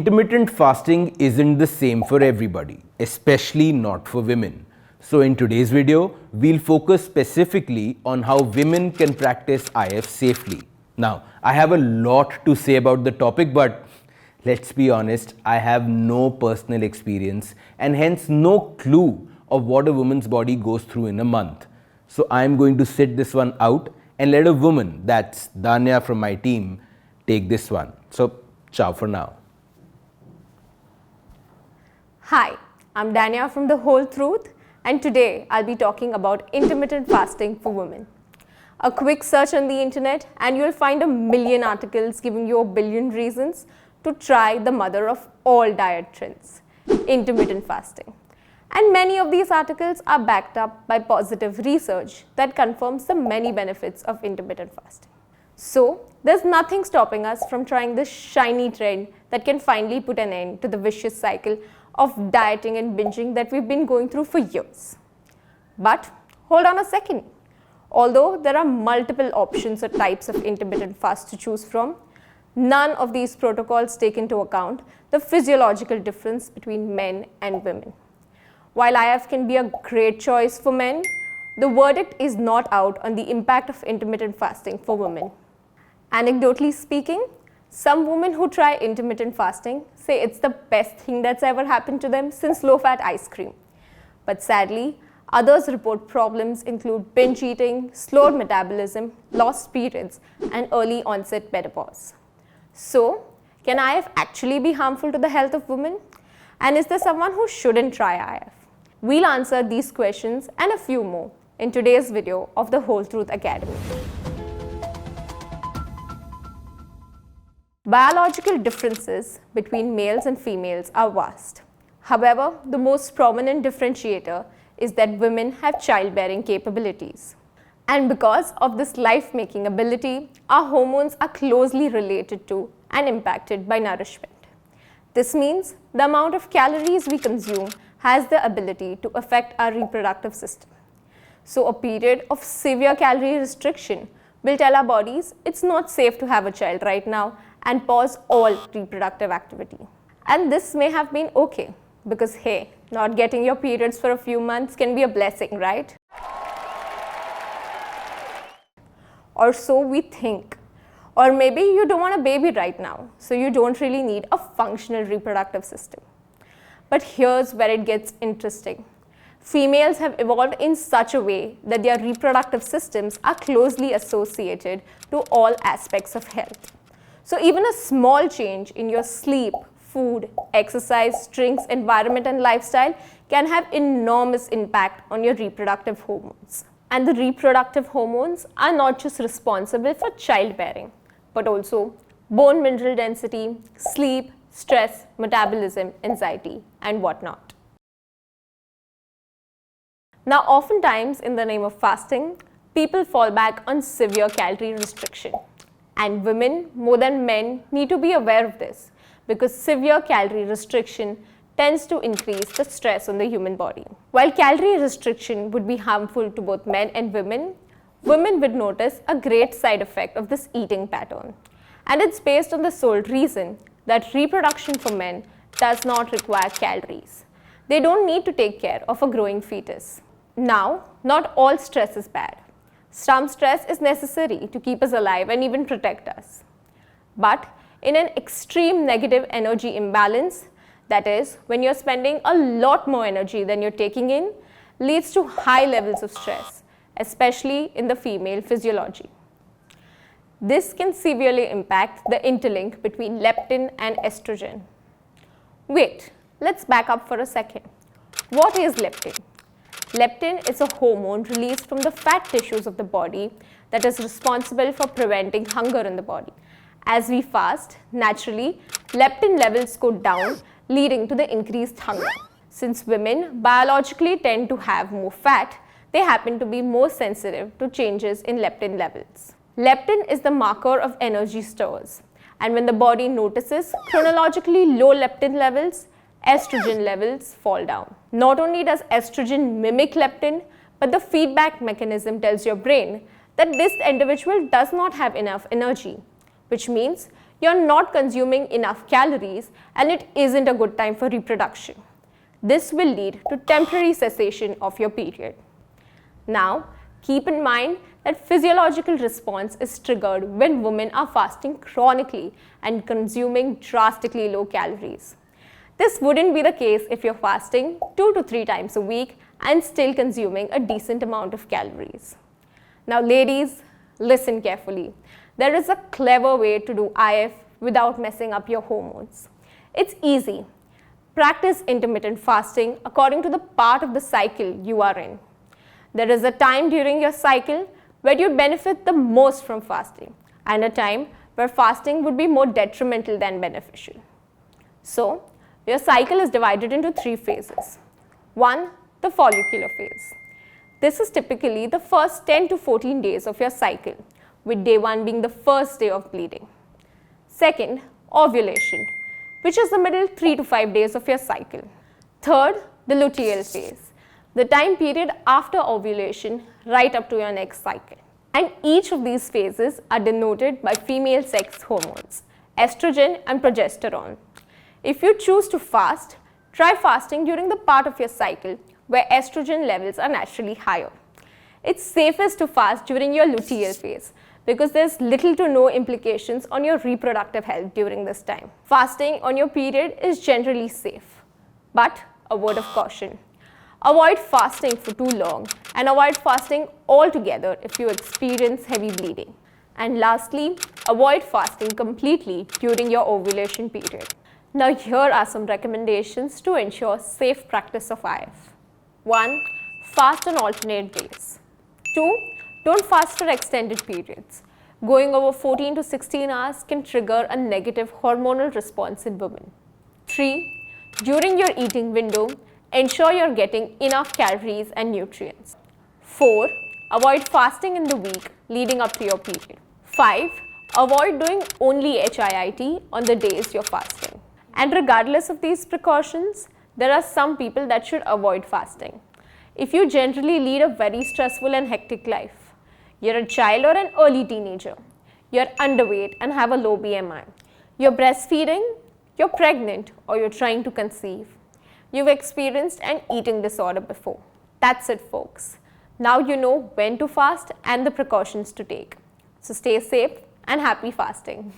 Intermittent fasting isn't the same for everybody, especially not for women. So in today's video, we'll focus specifically on how women can practice IF safely. Now, I have a lot to say about the topic, but let's be honest, I have no personal experience and hence no clue of what a woman's body goes through in a month. So I'm going to sit this one out and let a woman, that's Danya from my team, take this one. So ciao for now. Hi, I'm Danya from The Whole Truth, and today I'll be talking about intermittent fasting for women. A quick search on the internet and you'll find a million articles giving you a billion reasons to try the mother of all diet trends, intermittent fasting. And many of these articles are backed up by positive research that confirms the many benefits of intermittent fasting. So, there's nothing stopping us from trying this shiny trend that can finally put an end to the vicious cycle of dieting and binging that we've been going through for years. But hold on a second. Although there are multiple options or types of intermittent fast to choose from, none of these protocols take into account the physiological difference between men and women. While IF can be a great choice for men, the verdict is not out on the impact of intermittent fasting for women. Anecdotally speaking, some women who try intermittent fasting say it's the best thing that's ever happened to them since low-fat ice cream. But sadly, others report problems include binge eating, slowed metabolism, lost periods, and early onset menopause. So, can IF actually be harmful to the health of women? And is there someone who shouldn't try IF? We'll answer these questions and a few more in today's video of the Whole Truth Academy. Biological differences between males and females are vast. However, the most prominent differentiator is that women have childbearing capabilities. And because of this life-making ability, our hormones are closely related to and impacted by nourishment. This means the amount of calories we consume has the ability to affect our reproductive system. So a period of severe calorie restriction will tell our bodies it's not safe to have a child right now and pause all reproductive activity. And this may have been okay because hey, not getting your periods for a few months can be a blessing, right? Or so we think. Or maybe you don't want a baby right now, so you don't really need a functional reproductive system. But here's where it gets interesting. Females have evolved in such a way that their reproductive systems are closely associated to all aspects of health. So even a small change in your sleep, food, exercise, drinks, environment, and lifestyle can have enormous impact on your reproductive hormones. And the reproductive hormones are not just responsible for childbearing, but also bone mineral density, sleep, stress, metabolism, anxiety, and whatnot. Now, oftentimes in the name of fasting, people fall back on severe calorie restriction. And women, more than men, need to be aware of this because severe calorie restriction tends to increase the stress on the human body. While calorie restriction would be harmful to both men and women, women would notice a great side effect of this eating pattern. And it's based on the sole reason that reproduction for men does not require calories. They don't need to take care of a growing fetus. Now, not all stress is bad. Some stress is necessary to keep us alive and even protect us. But in an extreme negative energy imbalance, that is, when you're spending a lot more energy than you're taking in, leads to high levels of stress, especially in the female physiology. This can severely impact the interlink between leptin and estrogen. Wait, let's back up for a second. What is leptin? Leptin is a hormone released from the fat tissues of the body that is responsible for preventing hunger in the body. As we fast, naturally, leptin levels go down, leading to the increased hunger. Since women biologically tend to have more fat, they happen to be more sensitive to changes in leptin levels. Leptin is the marker of energy stores, and when the body notices chronologically low leptin levels, estrogen levels fall down. Not only does estrogen mimic leptin, but the feedback mechanism tells your brain that this individual does not have enough energy, which means you're not consuming enough calories and it isn't a good time for reproduction. This will lead to temporary cessation of your period. Now, keep in mind that physiological response is triggered when women are fasting chronically and consuming drastically low calories. This wouldn't be the case if you're fasting 2 to 3 times a week and still consuming a decent amount of calories. Now ladies, listen carefully. There is a clever way to do IF without messing up your hormones. It's easy. Practice intermittent fasting according to the part of the cycle you are in. There is a time during your cycle where you benefit the most from fasting and a time where fasting would be more detrimental than beneficial. So, your cycle is divided into 3 phases. 1. The follicular phase. This is typically the first 10 to 14 days of your cycle, with day 1 being the first day of bleeding. Second, ovulation, which is the middle 3 to 5 days of your cycle. Third, the luteal phase, the time period after ovulation right up to your next cycle. And each of these phases are denoted by female sex hormones, estrogen and progesterone. If you choose to fast, try fasting during the part of your cycle where estrogen levels are naturally higher. It's safest to fast during your luteal phase because there's little to no implications on your reproductive health during this time. Fasting on your period is generally safe, but a word of caution. Avoid fasting for too long and avoid fasting altogether if you experience heavy bleeding. And lastly, avoid fasting completely during your ovulation period. Now here are some recommendations to ensure safe practice of IF. 1. Fast on alternate days. 2. Don't fast for extended periods. Going over 14 to 16 hours can trigger a negative hormonal response in women. 3. During your eating window, ensure you're getting enough calories and nutrients. 4. Avoid fasting in the week leading up to your period. 5. Avoid doing only HIIT on the days you're fasting. And regardless of these precautions, there are some people that should avoid fasting. If you generally lead a very stressful and hectic life, you're a child or an early teenager, you're underweight and have a low BMI, you're breastfeeding, you're pregnant, or you're trying to conceive, you've experienced an eating disorder before. That's it, folks. Now you know when to fast and the precautions to take. So stay safe and happy fasting.